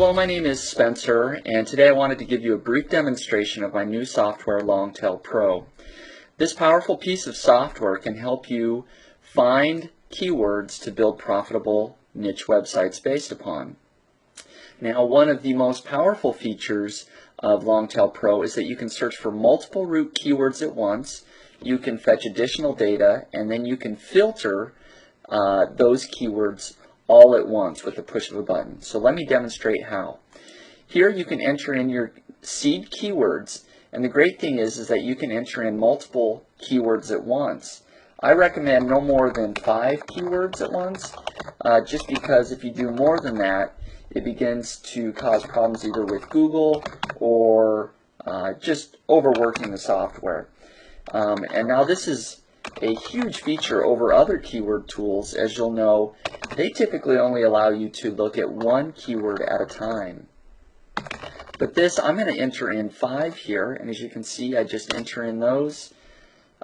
Hello, my name is Spencer, and today I wanted to give you a brief demonstration of my new software, Longtail Pro. This powerful piece of software can help you find keywords to build profitable niche websites based upon. Now, one of the most powerful features of Longtail Pro is that you can search for multiple root keywords at once, you can fetch additional data, and then you can filter those keywords all at once with the push of a button. So let me demonstrate how. Here you can enter in your seed keywords, and the great thing is that you can enter in multiple keywords at once. I recommend no more than 5 keywords at once, just because if you do more than that, it begins to cause problems either with Google or just overworking the software. And now this is a huge feature over other keyword tools. As you'll know, they typically only allow you to look at one keyword at a time. But this, I'm going to enter in 5 here, and as you can see, I just enter in those,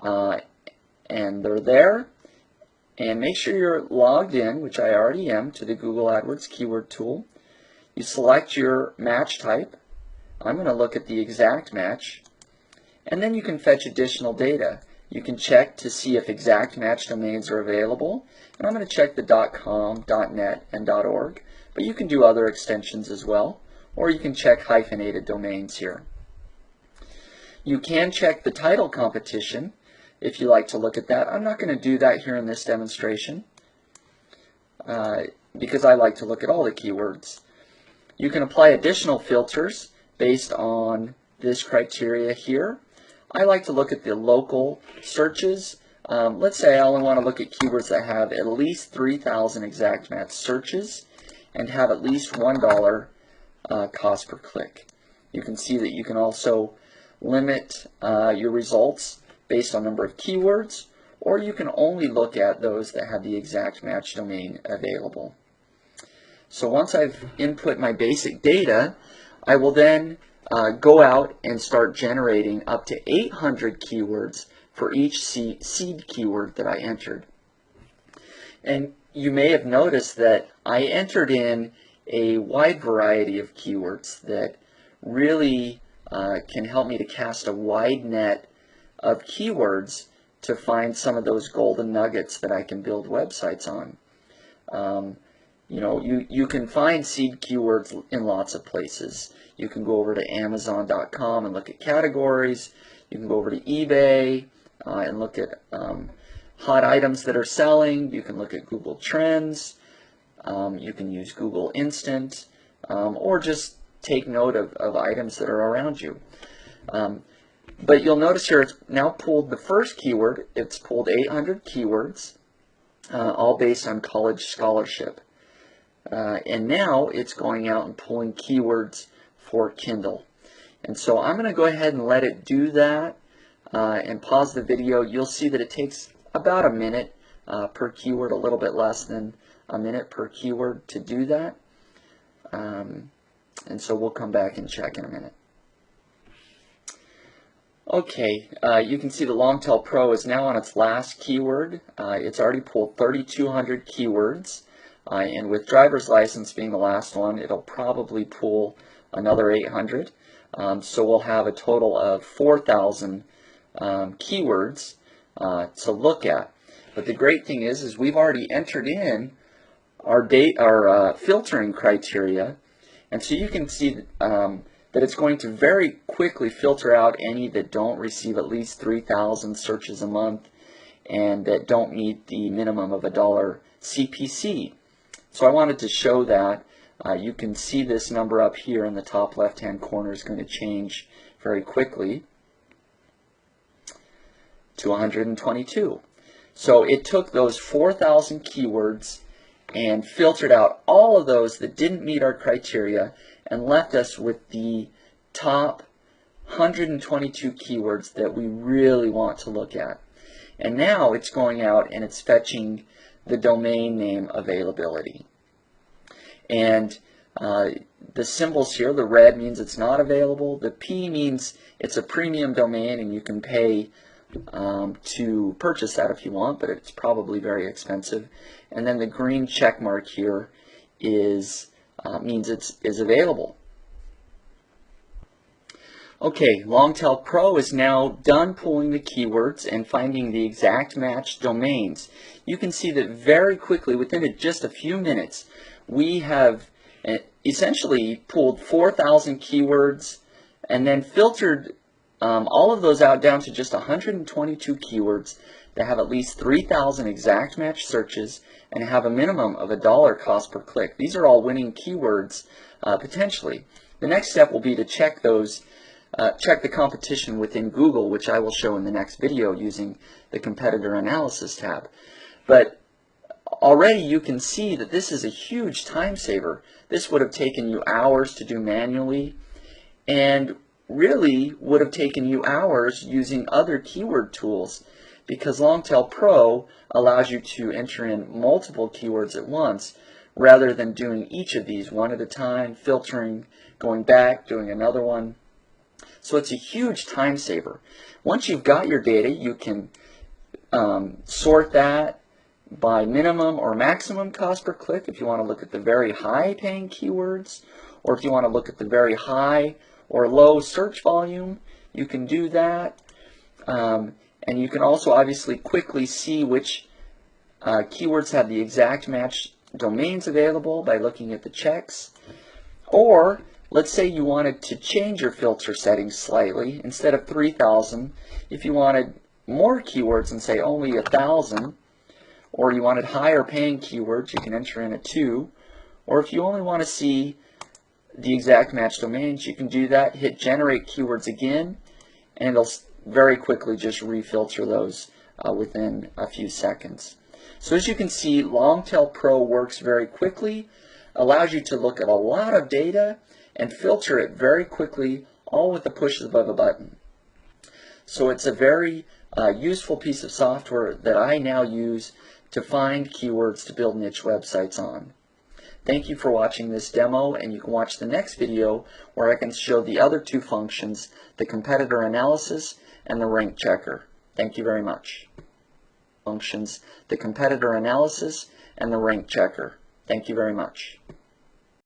and they're there. And make sure you're logged in, which I already am, to the Google AdWords keyword tool. You select your match type. I'm going to look at the exact match, and then you can fetch additional data. You can check to see if exact match domains are available, and I'm going to check the .com, .net, and .org, but you can do other extensions as well, or you can check hyphenated domains here. You can check the title competition if you like to look at that. I'm not going to do that here in this demonstration because I like to look at all the keywords. You can apply additional filters based on this criteria here. I like to look at the local searches. Let's say I only want to look at keywords that have at least 3,000 exact match searches and have at least $1 cost per click. You can see that you can also limit your results based on number of keywords, or you can only look at those that have the exact match domain available. So once I've input my basic data, I will then go out and start generating up to 800 keywords for each seed keyword that I entered. And you may have noticed that I entered in a wide variety of keywords that really can help me to cast a wide net of keywords to find some of those golden nuggets that I can build websites on. You know, you can find seed keywords in lots of places. You can go over to Amazon.com and look at categories. You can go over to eBay and look at hot items that are selling. You can look at Google Trends. You can use Google Instant, or just take note of items that are around you. But you'll notice here it's now pulled the first keyword. It's pulled 800 keywords, all based on college scholarship. And now it's going out and pulling keywords for Kindle. And so I'm going to go ahead and let it do that and pause the video. You'll see that it takes about a minute per keyword, a little bit less than a minute per keyword to do that. And so we'll come back and check in a minute. Okay, you can see the Longtail Pro is now on its last keyword. It's already pulled 3,200 keywords. And with driver's license being the last one, it'll probably pull another 800. So we'll have a total of 4,000 keywords to look at. But the great thing is we've already entered in our filtering criteria, and so you can see that it's going to very quickly filter out any that don't receive at least 3,000 searches a month and that don't meet the minimum of $1 CPC. So I wanted to show that. You can see this number up here in the top left-hand corner is going to change very quickly to 122. So it took those 4,000 keywords and filtered out all of those that didn't meet our criteria and left us with the top 122 keywords that we really want to look at. And now it's going out and it's fetching the domain name availability. And the symbols here, the red means it's not available, the P means it's a premium domain and you can pay to purchase that if you want, but it's probably very expensive. And then the green check mark here is means it is available. Okay, Longtail Pro is now done pulling the keywords and finding the exact match domains. You can see that very quickly, within just a few minutes, we have essentially pulled 4,000 keywords and then filtered all of those out down to just 122 keywords that have at least 3,000 exact match searches and have a minimum of $1 cost per click. These are all winning keywords potentially. The next step will be to check those. Check the competition within Google, which I will show in the next video using the competitor analysis tab. But already you can see that this is a huge time saver. This would have taken you hours to do manually and really would have taken you hours using other keyword tools, because Longtail Pro allows you to enter in multiple keywords at once rather than doing each of these one at a time, filtering, going back, doing another one. So it's a huge time saver. Once you've got your data, you can sort that by minimum or maximum cost per click if you want to look at the very high paying keywords, or if you want to look at the very high or low search volume, you can do that. And you can also obviously quickly see which keywords have the exact match domains available by looking at the checks. Or let's say you wanted to change your filter settings slightly. Instead of 3,000, if you wanted more keywords and say only 1,000, or you wanted higher paying keywords, you can enter in a 2. Or if you only want to see the exact match domains, you can do that, hit generate keywords again, and it'll very quickly just refilter those within a few seconds. So as you can see, Longtail Pro works very quickly, allows you to look at a lot of data and filter it very quickly, all with the push of a button. So it's a very useful piece of software that I now use to find keywords to build niche websites on. Thank you for watching this demo, and you can watch the next video where I can show the other two functions, the competitor analysis and the rank checker. Thank you very much. Functions, the competitor analysis and the rank checker. Thank you very much.